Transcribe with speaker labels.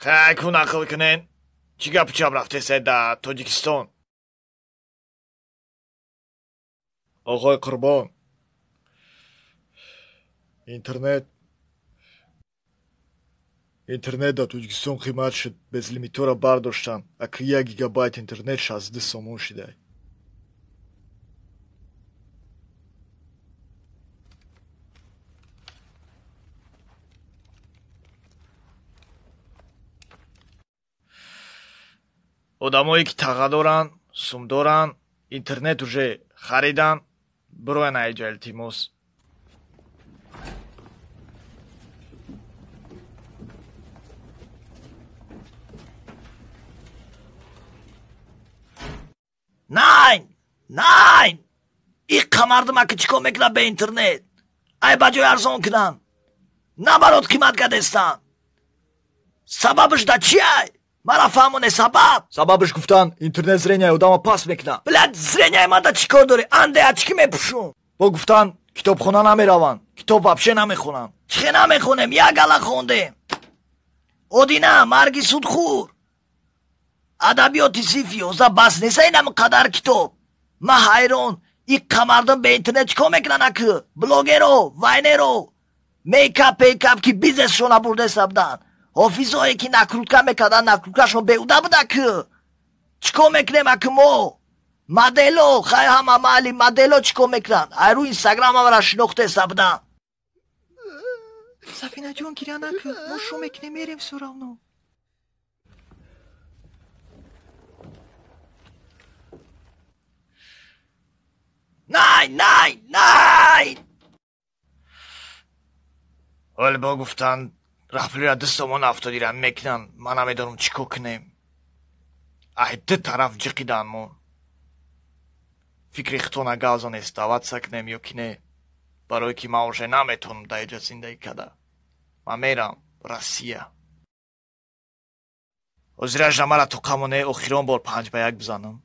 Speaker 1: خیلی نقل کنین چی گپ چپ رفته سه در تاجیکستان. آقای قربان، اینترنت در توجیکستان قیمت شد. без лимитора бардоштам. Аки 1 гигабайт интернет 60 сомон шидай. одамое ки таға доранд, сум доранд, интернет уже харидан, бироян айҷа илтимос. Nein! Ich камардам аки чӣ кор мекунам бе интернет. Ай ба ҷои арзон кунам. На барот қимат гадестан. Сабабаш да чия? Мара фаҳмоне сабаб? Сабабаш гуфтан интернет зрения одама паст мекунад. Блядь, зрения ман да чӣ кор дори? Анде ачки мепӯшун. Бо гуфтан китобхона намераванд. Китоб вообще намехонанд. Чӣ намехонем? Як ала хондем. Одина марги судхӯр. Адабиёти синфи 11 бас нест инам қадар китоб. Ма ҳайрон. И камардам бе интернет чӣ кор мекунанд аки? Блогеро, вайнеро, мейкап ки бизнесшона бурда сабдан. Офизое ки накрутка мекардан, накруткашон беҳуда буда ки. Чӣ кор мекунем аки мо? Модело, хай ҳама маҳалли модело чӣ кор мекунанд? Ай рӯи инстаграм ҳамара шинохта сабдан. Сафинаҷон гирян аки, мо шо мекунем мерем суравно. Nein! ولی با گفتن رفلی را دستمان افتادی را میکنن. من نمیدانم چی کار کنیم. ده طرف جقیدن من. فکر اختونا گازو نیست دعوت سکنیم یا که نه. برای که ما уже نمیتونم در اینجا زندگی کرده. من میرم روسیه. озира жамара то камоне охирон бор 5 ба 1 бизанам.